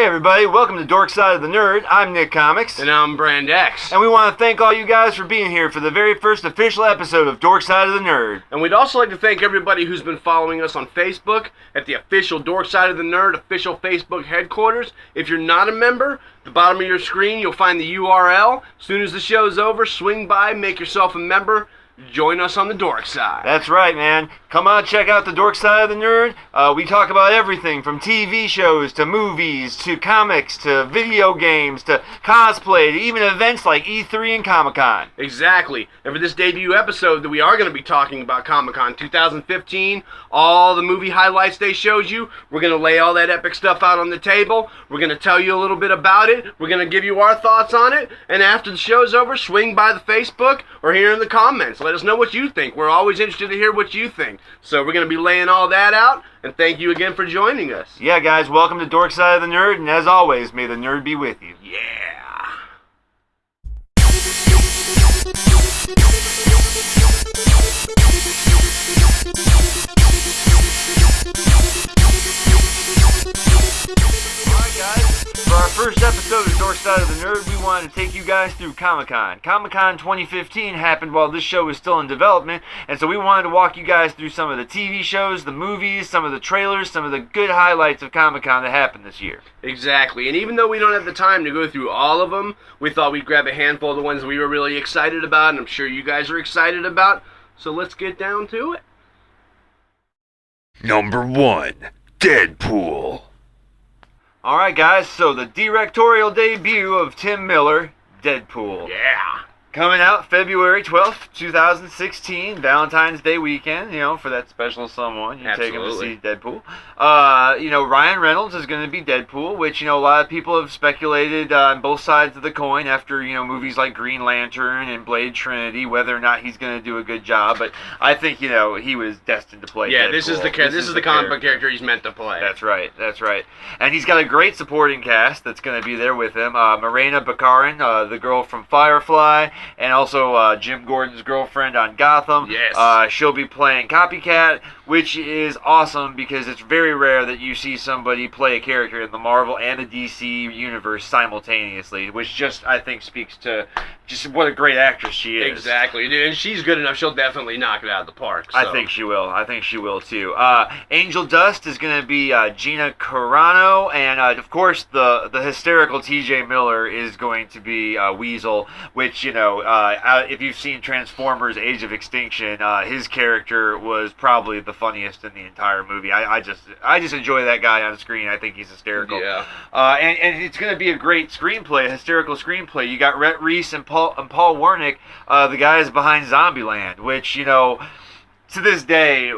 Hey everybody, welcome to DORKSIDE of the Nerd. I'm Nick Comix. And I'm Brand-X. And we want to thank all you guys for being here for the very first official episode of DORKSIDE of the Nerd. And we'd also like to thank everybody who's been following us on Facebook at the official DORKSIDE of the Nerd official Facebook headquarters. If you're not a member, at the bottom of your screen you'll find the URL. As soon as the show's over, swing by, make yourself a member. Join us on the dork side. That's right, man. Come on, check out the DORKSIDE of the Nerd. We talk about everything from TV shows to movies to comics to video games to cosplay to even events like E3 and Comic-Con. Exactly. And for this debut episode that we are going to be talking about Comic-Con 2015, all the movie highlights they showed you, we're going to lay all that epic stuff out on the table. We're going to tell you a little bit about it. We're going to give you our thoughts on it. And after the show's over, swing by the Facebook or here in the comments. Let us know what you think. We're always interested to hear what you think. So we're going to be laying all that out, and thank you again for joining us. Yeah, guys, welcome to DORKSIDE of the Nerd, and as always, may the nerd be with you. Yeah. Alright, guys. For our first episode of DORKSIDE of the Nerd, we wanted to take you guys through Comic-Con. Comic-Con 2015 happened while this show was still in development, and so we wanted to walk you guys through some of the TV shows, the movies, some of the trailers, some of the good highlights of Comic-Con that happened this year. Exactly, and even though we don't have the time to go through all of them, we thought we'd grab a handful of the ones we were really excited about, and I'm sure you guys are excited about, so let's get down to it. Number 1, Deadpool. Alright guys, so the directorial debut of Tim Miller, Deadpool. Yeah. Coming out February 12th, 2016, Valentine's Day weekend, for that special someone. You take him to see Deadpool. Ryan Reynolds is going to be Deadpool, which, a lot of people have speculated on both sides of the coin after, movies like Green Lantern and Blade Trinity, whether or not he's going to do a good job. But I think, he was destined to play Deadpool. Yeah, this is the comic book character he's meant to play. That's right. And he's got a great supporting cast that's going to be there with him. Morena Baccarin, the girl from Firefly, and also Jim Gordon's girlfriend on Gotham. Yes. She'll be playing Copycat, which is awesome because it's very rare that you see somebody play a character in the Marvel and the DC universe simultaneously, which just, I think, speaks to just what a great actress she is. Exactly. And she's good enough. She'll definitely knock it out of the park. So. I think she will, too. Angel Dust is going to be Gina Carano, and, of course, the hysterical TJ Miller is going to be Weasel, which, if you've seen Transformers Age of Extinction, his character was probably the funniest in the entire movie. I just enjoy that guy on screen. I think he's hysterical. Yeah. And it's going to be a great screenplay, a hysterical screenplay. You got Rhett Reese and Paul Wernick, the guys behind Zombieland, which, to this day,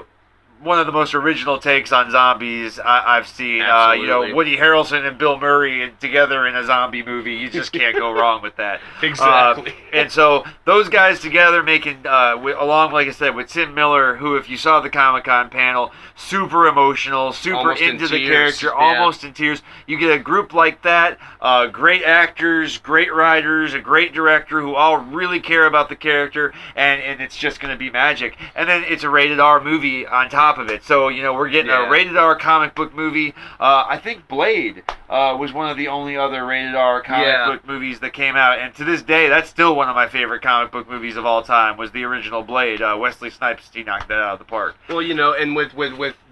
one of the most original takes on zombies I've seen. Woody Harrelson and Bill Murray together in a zombie movie. You just can't go wrong with that. Exactly. And so those guys together making, along, like I said, with Tim Miller, who, if you saw the Comic-Con panel, super emotional, super almost into the tears. character, almost in tears. You get a group like that, great actors, great writers, a great director who all really care about the character, and it's just going to be magic. And then it's a rated R movie on top of it. So, we're getting a rated R comic book movie. I think Blade was one of the only other rated R comic book movies that came out. And to this day, that's still one of my favorite comic book movies of all time, was the original Blade. Wesley Snipes, he knocked that out of the park. Well, and with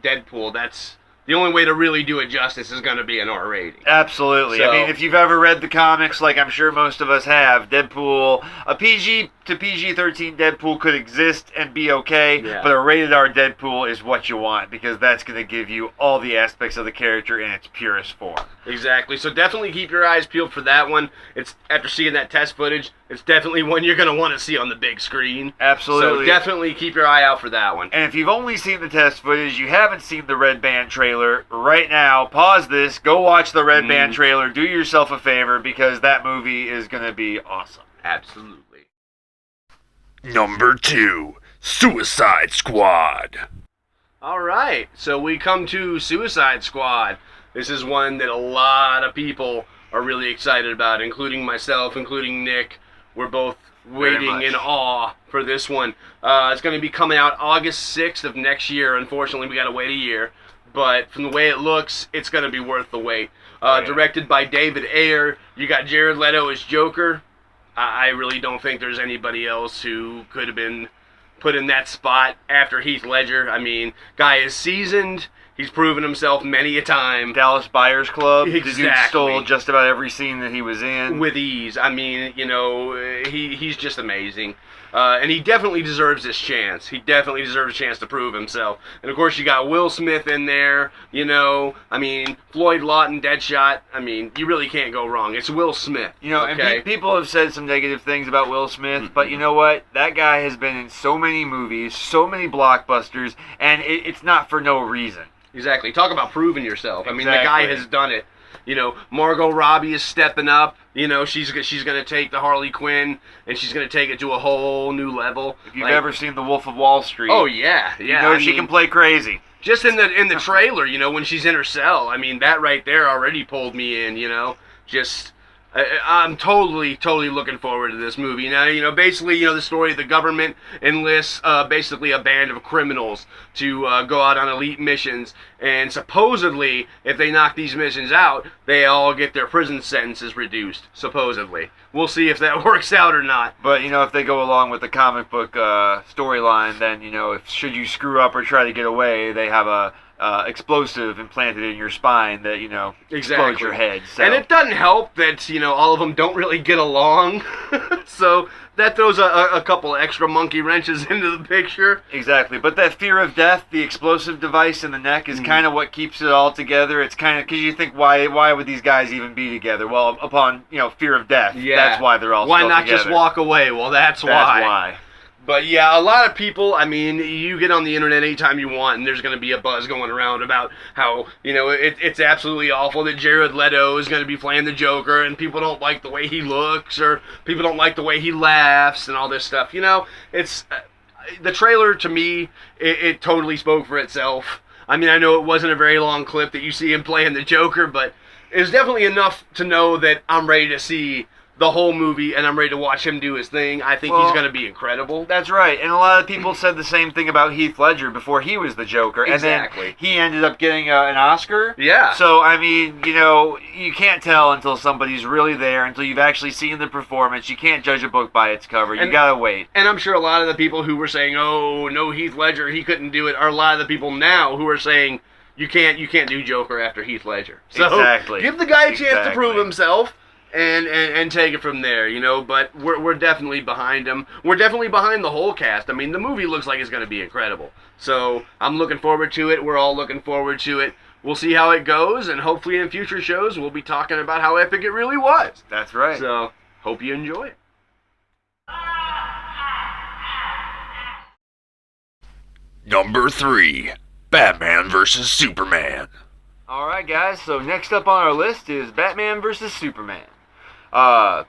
Deadpool, that's the only way to really do it justice is going to be an R rating. Absolutely. So, I mean, if you've ever read the comics, like I'm sure most of us have, Deadpool, a PG to PG-13 Deadpool could exist and be okay, but a rated R Deadpool is what you want, because that's going to give you all the aspects of the character in its purest form. Exactly. So definitely keep your eyes peeled for that one. It's after seeing that test footage, it's definitely one you're going to want to see on the big screen. Absolutely. So definitely keep your eye out for that one. And if you've only seen the test footage, you haven't seen the Red Band trailer, right now, pause this, go watch the Red Band trailer, do yourself a favor, because that movie is going to be awesome. Absolutely. Number 2, Suicide Squad. Alright, so we come to Suicide Squad. This is one that a lot of people are really excited about, including myself, including Nick. We're both waiting in awe for this one. It's going to be coming out August 6th of next year. Unfortunately, we got to wait a year. But from the way it looks, it's going to be worth the wait. directed by David Ayer. You got Jared Leto as Joker. I really don't think there's anybody else who could have been put in that spot after Heath Ledger. I mean, guy is seasoned. He's proven himself many a time. Dallas Buyers Club. Exactly. The dude stole just about every scene that he was in. With ease. I mean, you know, he's just amazing. And he definitely deserves this chance. He definitely deserves a chance to prove himself. And, of course, you got Will Smith in there, you know. I mean, Floyd Lawton, Deadshot. I mean, you really can't go wrong. It's Will Smith. You know, okay? And people have said some negative things about Will Smith, but you know what? That guy has been in so many movies, so many blockbusters, and it's not for no reason. Exactly. Talk about proving yourself. Exactly. I mean, the guy has done it. You know, Margot Robbie is stepping up. You know, she's going to take the Harley Quinn, and she's going to take it to a whole new level. If you've ever seen The Wolf of Wall Street. Oh, yeah. You know she can play crazy. Just in the trailer, you know, when she's in her cell. I mean, that right there already pulled me in, you know. I'm totally looking forward to this movie. Now, you know, basically, you know, the story of the government enlists basically a band of criminals to go out on elite missions, and supposedly, if they knock these missions out, they all get their prison sentences reduced, supposedly. We'll see if that works out or not. But, you know, if they go along with the comic book storyline, then, you know, if should you screw up or try to get away, they have a explosive implanted in your spine that, you know, explodes your head. So. And it doesn't help that, you know, all of them don't really get along. So that throws a couple extra monkey wrenches into the picture. Exactly. But that fear of death, the explosive device in the neck, is kind of what keeps it all together. It's kind of, because you think, why would these guys even be together? Well, upon, you know, fear of death, that's why they're all still together. Why not just walk away? Well, that's why. That's why. But yeah, a lot of people, I mean, you get on the internet anytime you want, and there's going to be a buzz going around about how, you know, it's absolutely awful that Jared Leto is going to be playing the Joker, and people don't like the way he looks, or people don't like the way he laughs, and all this stuff. You know, it's, the trailer, to me, it totally spoke for itself. I mean, I know it wasn't a very long clip that you see him playing the Joker, but it was definitely enough to know that I'm ready to see the whole movie, and I'm ready to watch him do his thing. I think he's going to be incredible. That's right. And a lot of people said the same thing about Heath Ledger before he was the Joker. Exactly. And then he ended up getting an Oscar. Yeah. So, I mean, you know, you can't tell until somebody's really there, until you've actually seen the performance. You can't judge a book by its cover. You got to wait. And I'm sure a lot of the people who were saying, oh, no, Heath Ledger, he couldn't do it, are a lot of the people now who are saying, you can't do Joker after Heath Ledger. So exactly. Give the guy a chance to prove himself. And take it from there, you know, but we're definitely behind him. We're definitely behind the whole cast. I mean, the movie looks like it's going to be incredible. So I'm looking forward to it. We're all looking forward to it. We'll see how it goes, and hopefully in future shows we'll be talking about how epic it really was. That's right. So, hope you enjoy it. Number 3, Batman vs. Superman. Alright, guys, so next up on our list is Batman vs. Superman.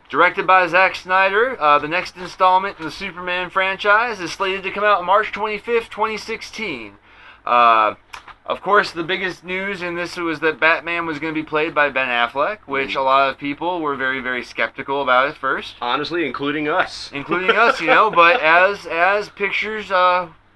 Directed by Zack Snyder, the next installment in the Superman franchise is slated to come out March 25th, 2016. Of course, the biggest news in this was that Batman was going to be played by Ben Affleck, which a lot of people were very, very skeptical about at first. Honestly, including us. Including us, you know, but as pictures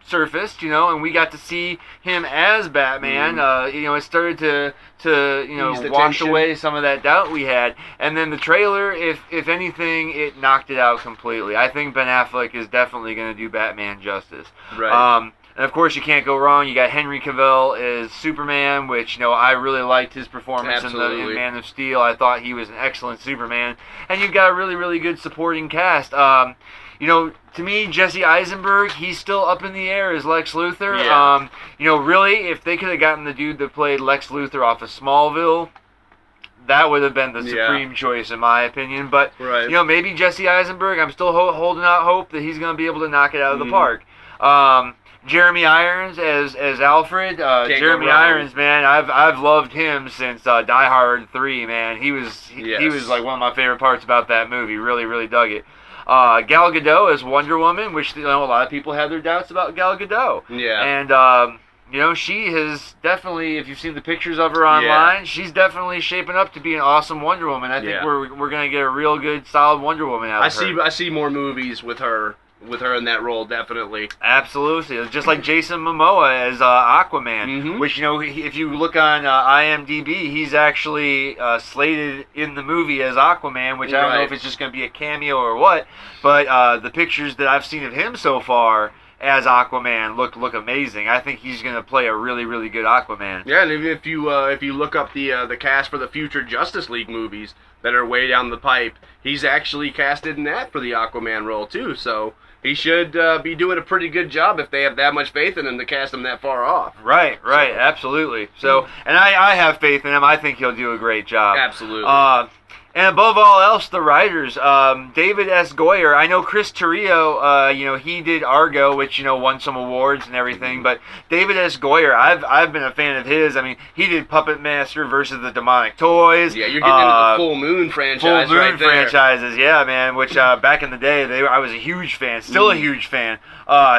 surfaced, you know, and we got to see him as Batman, you know, it started to you know, wash away some of that doubt we had. And then the trailer, if anything, it knocked it out completely. I think Ben Affleck is definitely going to do Batman justice. Right. And of course, you can't go wrong. You got Henry Cavill as Superman, which, you know, I really liked his performance in Man of Steel. I thought he was an excellent Superman. And you've got a really, really good supporting cast. You know, to me, Jesse Eisenberg, he's still up in the air as Lex Luthor. Yeah. You know, really, if they could have gotten the dude that played Lex Luthor off of Smallville, that would have been the supreme choice, in my opinion. But, you know, maybe Jesse Eisenberg, I'm still holding out hope that he's going to be able to knock it out of the park. Jeremy Irons as Alfred. Jeremy Irons, man, I've loved him since Die Hard 3, man. He was like one of my favorite parts about that movie. Really, really dug it. Gal Gadot as Wonder Woman, which, you know, a lot of people had their doubts about Gal Gadot. Yeah. And, you know, she has definitely, if you've seen the pictures of her online, she's definitely shaping up to be an awesome Wonder Woman. I think we're going to get a real good, solid Wonder Woman out of her. I see more movies with her with her in that role, definitely. Absolutely. It's just like Jason Momoa as Aquaman, Mhm. which, if you look on IMDb, he's actually slated in the movie as Aquaman, which I don't know Right. if it's just going to be a cameo or what, but the pictures that I've seen of him so far as Aquaman look amazing. I think he's going to play a really, really good Aquaman. Yeah, and if you look up the cast for the future Justice League movies that are way down the pipe, he's actually casted in that for the Aquaman role too. So he should be doing a pretty good job if they have that much faith in him to cast him that far off. Right, absolutely. So, and I have faith in him. I think he'll do a great job. Absolutely. And above all else, the writers, David S. Goyer. I know Chris Terrio, he did Argo, which, won some awards and everything. But David S. Goyer, I've been a fan of his. I mean, he did Puppet Master versus the Demonic Toys. Yeah, you're getting into the Full Moon franchise. Full Moon right there. franchises, yeah, man. Which back in the day, I was a huge fan. Still a huge fan.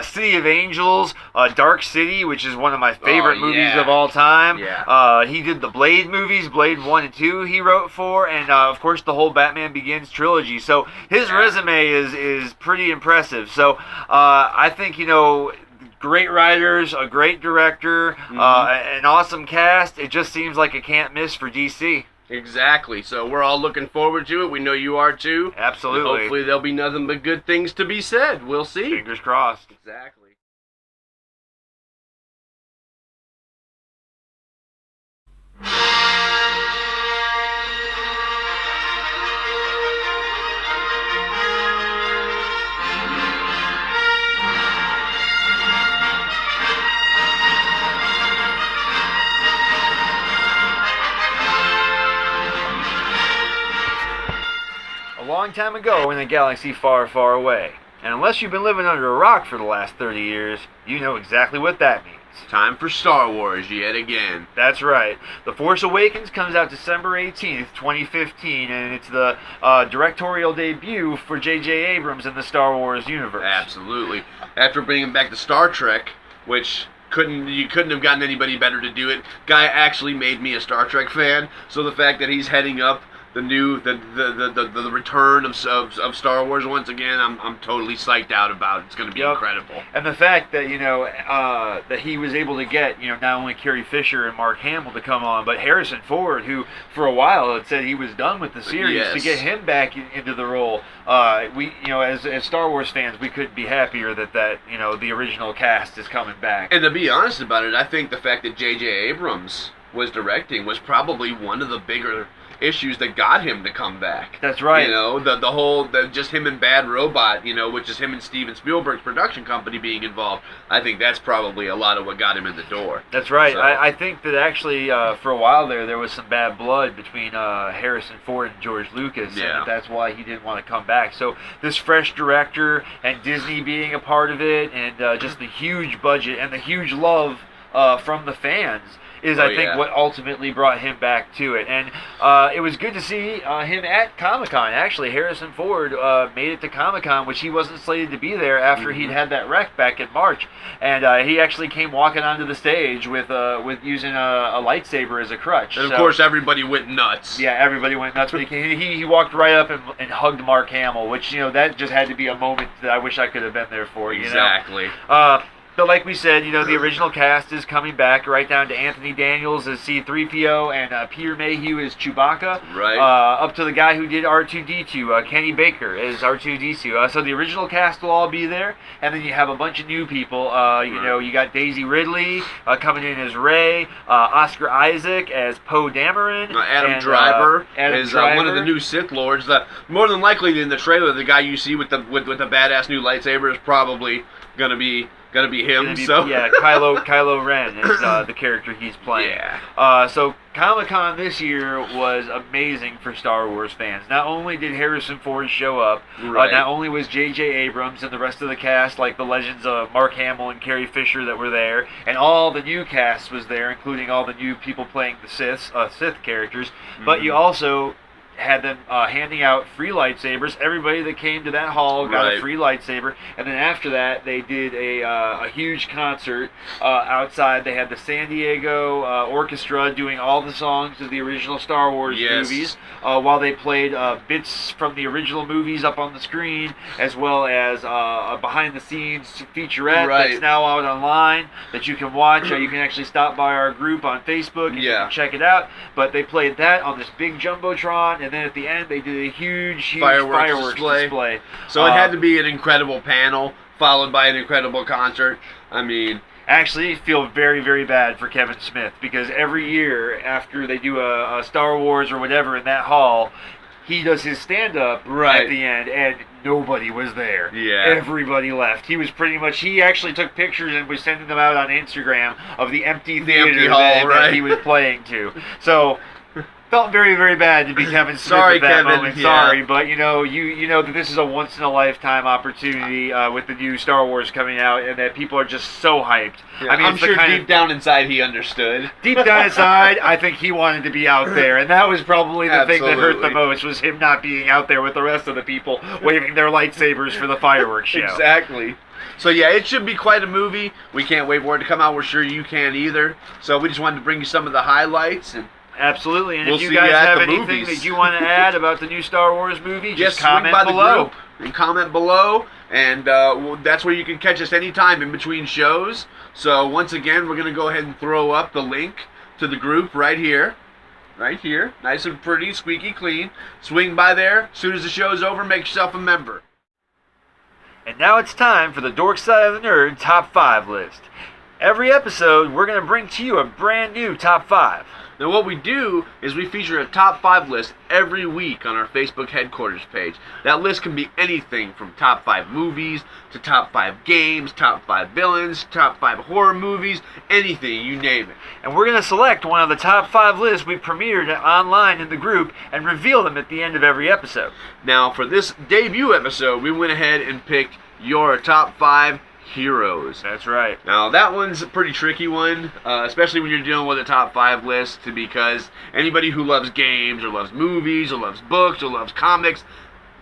City of Angels, Dark City, which is one of my favorite movies of all time. Yeah. He did the Blade movies, Blade 1 and 2 he wrote for, and of course the whole Batman Begins trilogy. So his resume is pretty impressive. So I think, great writers, a great director, an awesome cast. It just seems like a can't miss for DC. Exactly. So we're all looking forward to it. We know you are too. Absolutely. And hopefully there'll be nothing but good things to be said. We'll see. Fingers crossed. Exactly. A long time ago in a galaxy far, far away. And unless you've been living under a rock for the last 30 years, you know exactly what that means. Time for Star Wars yet again. That's right. The Force Awakens comes out December 18th, 2015, and it's the directorial debut for J.J. Abrams in the Star Wars universe. Absolutely. After bringing back the Star Trek, which you couldn't have gotten anybody better to do it. Guy actually made me a Star Trek fan, so the fact that he's heading up the return of Star Wars once again, I'm totally psyched out about it. It's going to be incredible. And the fact that that he was able to get not only Carrie Fisher and Mark Hamill to come on, but Harrison Ford, who for a while had said he was done with the series, to get him back into the role. We as Star Wars fans, we couldn't be happier that the original cast is coming back. And to be honest about it, I think the fact that J.J. Abrams was directing was probably one of the bigger issues that got him to come back. That's right. The whole just him and Bad Robot, which is him and Steven Spielberg's production company being involved. I think that's probably a lot of what got him in the door. That's right. So. I think that actually for a while there was some bad blood between Harrison Ford and George Lucas, and that's why he didn't want to come back. So this fresh director and Disney being a part of it, and just the huge budget and the huge love from the fans is I think what ultimately brought him back to it. And it was good to see him at Comic-Con. Actually, Harrison Ford made it to Comic-Con, which he wasn't slated to be there after he'd had that wreck back in March. And he actually came walking onto the stage with using a lightsaber as a crutch. And of course, everybody went nuts. Yeah, everybody went nuts. But he walked right up and hugged Mark Hamill, which, that just had to be a moment that I wish I could have been there for. Exactly. But like we said, the original cast is coming back, right down to Anthony Daniels as C-3PO and Peter Mayhew as Chewbacca. Right. Up to the guy who did R2-D2, Kenny Baker as R2-D2. So the original cast will all be there, and then you have a bunch of new people. You got Daisy Ridley coming in as Rey, Oscar Isaac as Poe Dameron, Adam Driver is one of the new Sith Lords. More than likely in the trailer, the guy you see with the badass new lightsaber is probably gonna be him. Kylo Ren is the character he's playing. Yeah. So Comic-Con this year was amazing for Star Wars fans. Not only did Harrison Ford show up, not only was J.J. Abrams and the rest of the cast, like the legends of Mark Hamill and Carrie Fisher that were there, and all the new cast was there, including all the new people playing the Sith characters, but you also had them handing out free lightsabers. Everybody that came to that hall got a free lightsaber. And then after that, they did a huge concert outside. They had the San Diego Orchestra doing all the songs of the original Star Wars movies while they played bits from the original movies up on the screen, as well as a behind-the-scenes featurette that's now out online that you can watch. You can actually stop by our group on Facebook and you can check it out. But they played that on this big jumbotron, and then at the end they did a huge fireworks display. So it had to be an incredible panel followed by an incredible concert. I mean, actually feel very, very bad for Kevin Smith, because every year after they do a Star Wars or whatever in that hall, he does his stand-up at the end, and nobody was there. Yeah. Everybody left. He was pretty much, he actually took pictures and was sending them out on Instagram of the empty theater that he was playing to. So, felt very, very bad to be Kevin Smith at that moment. Sorry, but you know that this is a once-in-a-lifetime opportunity with the new Star Wars coming out, and that people are just so hyped. Yeah, I mean, I'm sure deep down inside he understood. Deep down inside, I think he wanted to be out there, and that was probably the thing that hurt the most, was him not being out there with the rest of the people waving their lightsabers for the fireworks show. Exactly. So yeah, it should be quite a movie. We can't wait for it to come out. We're sure you can't either. So we just wanted to bring you some of the highlights. And absolutely, and if you guys have anything that you want to add about the new Star Wars movie, just comment below. And comment below, and that's where you can catch us anytime in between shows. So once again, we're going to go ahead and throw up the link to the group right here. Right here. Nice and pretty, squeaky clean. Swing by there. As soon as the show's over, make yourself a member. And now it's time for the Dork Side of the Nerd Top 5 list. Every episode, we're going to bring to you a brand new Top 5. Now what we do is we feature a top 5 list every week on our Facebook headquarters page. That list can be anything from top 5 movies to top 5 games, top 5 villains, top 5 horror movies, anything, you name it. And we're going to select one of the top 5 lists we premiered online in the group and reveal them at the end of every episode. Now for this debut episode, we went ahead and picked your top 5 heroes. That's right. Now that one's a pretty tricky one, especially when you're dealing with a top 5 list, because anybody who loves games or loves movies or loves books or loves comics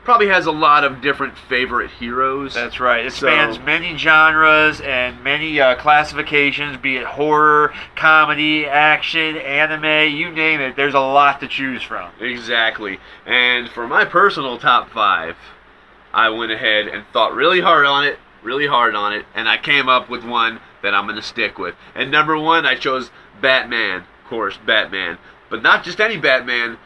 probably has a lot of different favorite heroes. That's right. It spans many genres and many classifications, be it horror, comedy, action, anime, you name it. There's a lot to choose from. Exactly. And for my personal top 5, I went ahead and thought really hard on it, and I came up with one that I'm going to stick with. And number 1, I chose Batman. Of course, Batman. But not just any Batman,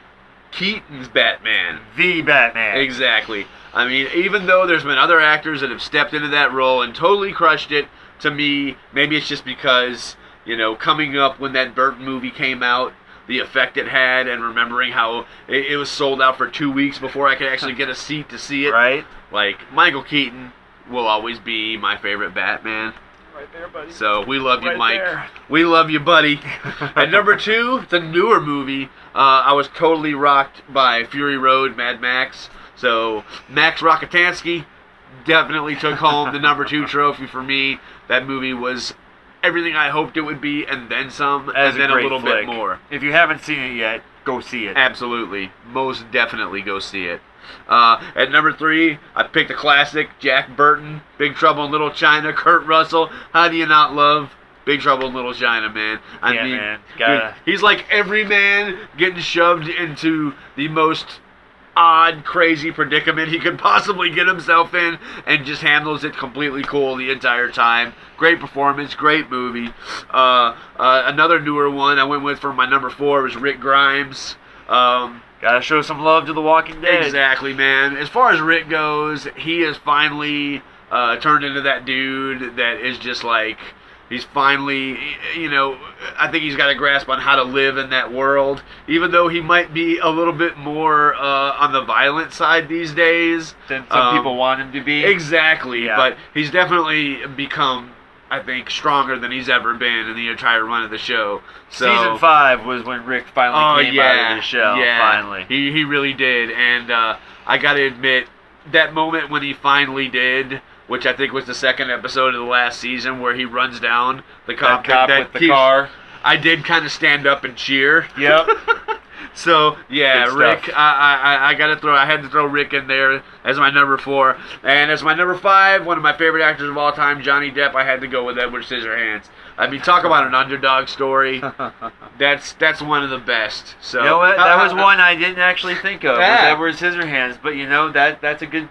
Keaton's Batman. The Batman. Exactly. I mean, even though there's been other actors that have stepped into that role and totally crushed it, to me, maybe it's just because, you know, coming up when that Burton movie came out, the effect it had, and remembering how it was sold out for 2 weeks before I could actually get a seat to see it. Right. Like, Michael Keaton will always be my favorite Batman. Right there, buddy. So we love you, Mike. There. We love you, buddy. And number 2, the newer movie. I was totally rocked by Fury Road, Mad Max. So Max Rockatansky definitely took home the number 2 trophy for me. That movie was everything I hoped it would be, and then some, and then a little bit more. If you haven't seen it yet, go see it. Absolutely. Most definitely go see it. At number 3, I picked a classic, Jack Burton, Big Trouble in Little China, Kurt Russell. How do you not love Big Trouble in Little China, man? I mean, man. Dude, he's like every man getting shoved into the most odd, crazy predicament he could possibly get himself in, and just handles it completely cool the entire time. Great performance, great movie. Another newer one I went with for my number 4 was Rick Grimes. Gotta show some love to The Walking Dead. Exactly, man. As far as Rick goes, he has finally turned into that dude that is just like, he's finally, you know, I think he's got a grasp on how to live in that world, even though he might be a little bit more on the violent side these days than some people want him to be. Exactly, but he's definitely become, I think, stronger than he's ever been in the entire run of the show. So, Season 5 was when Rick finally came out of the shell, finally. He really did, and I gotta admit, that moment when he finally did, which I think was the second episode of the last season, where he runs down the cop with the car. I did kind of stand up and cheer. Yep. So yeah, Good Rick. stuff. I had to throw Rick in there as my number 4, and as my number 5, one of my favorite actors of all time, Johnny Depp. I had to go with Edward Scissorhands. I mean, talk about an underdog story. That's one of the best. So You know what? That was one I didn't actually think of. Yeah. Was Edward Scissorhands, but you know that's a good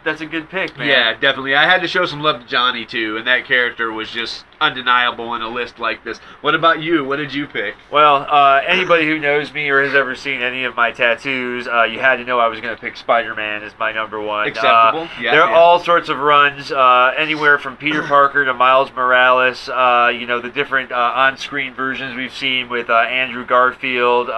pick, man. Yeah, definitely. I had to show some love to Johnny too, and that character was just undeniable in a list like this. What about you? What did you pick? Well, anybody who knows me or has ever seen any of my tattoos, you had to know I was going to pick Spider-Man as my number 1. Acceptable. There are all sorts of runs, anywhere from Peter Parker to Miles Morales. The different on-screen versions we've seen with Andrew Garfield.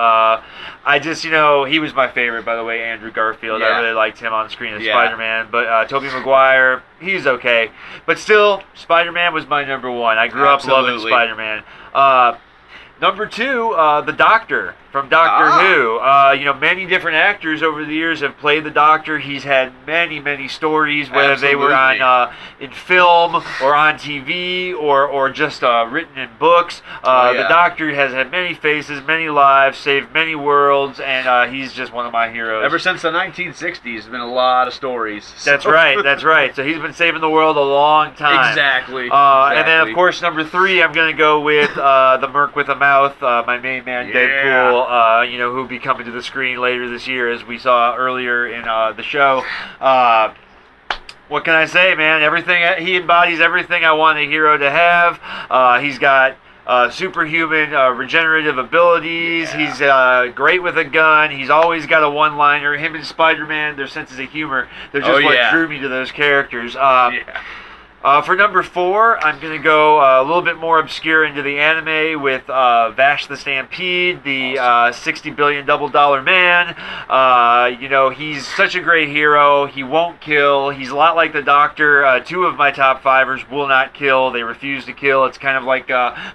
I just, he was my favorite, by the way, Andrew Garfield. Yeah. I really liked him on screen as Yeah. Spider-Man. But Tobey Maguire, he's okay. But still, Spider-Man was my number 1. I grew up loving Absolutely. Spider-Man. Number 2, the Doctor from Doctor Who. Many different actors over the years have played the Doctor. He's had many stories, whether they were on in film or on TV or just written in books. The Doctor has had many faces, many lives, saved many worlds, and he's just one of my heroes. Ever since the 1960s, there's been a lot of stories. That's right. So he's been saving the world a long time. Exactly. And then, of course, number 3, I'm going to go with the Merc with a Mouth, my main man, Deadpool, who'll be coming to the screen later this year, as we saw earlier in the show. What can I say, man? He embodies everything I want a hero to have. He's got superhuman regenerative abilities. He's great with a gun. He's always got a one-liner. Him and Spider-Man, their senses of humor, they're just what drew me to those characters. For number 4, I'm going to go a little bit more obscure into the anime with Vash the Stampede, the $60 billion double dollar man. He's such a great hero. He won't kill. He's a lot like the Doctor. 2 of my top 5ers will not kill. They refuse to kill. It's kind of like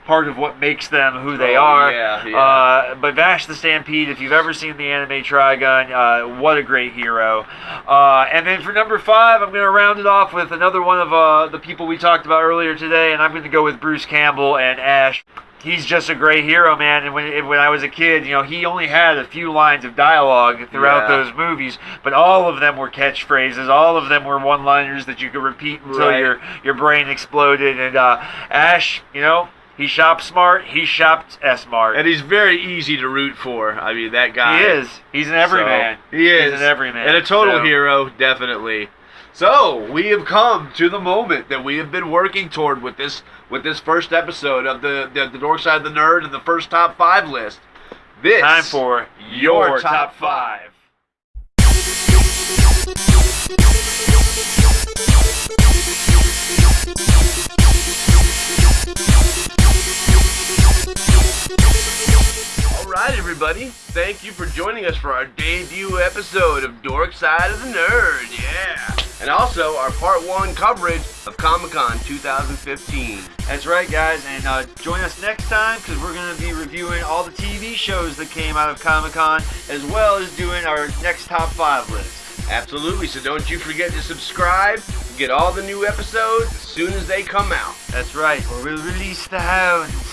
part of what makes them who they are. But Vash the Stampede, if you've ever seen the anime Trigun, what a great hero. And then for number 5, I'm going to round it off with another one of the people we talked about earlier today, and I'm going to go with Bruce Campbell and Ash. He's just a great hero, man. And when I was a kid, he only had a few lines of dialogue throughout those movies, but all of them were catchphrases. All of them were one-liners that you could repeat until your brain exploded. And Ash, he shopped smart. He shopped smart. And he's very easy to root for. I mean, that guy. He is. He's an everyman. He is. He's an everyman. And a total hero, definitely. So, we have come to the moment that we have been working toward with this first episode of the Dork Side of the Nerd and the first top 5 list. This time for your top 5. Alright, everybody. Thank you for joining us for our debut episode of Dork Side of the Nerd. Yeah. And also our part 1 coverage of Comic-Con 2015. That's right, guys, and join us next time, because we're going to be reviewing all the TV shows that came out of Comic-Con, as well as doing our next top 5 list. Absolutely, so don't you forget to subscribe, get all the new episodes as soon as they come out. That's right, or we'll release the hounds.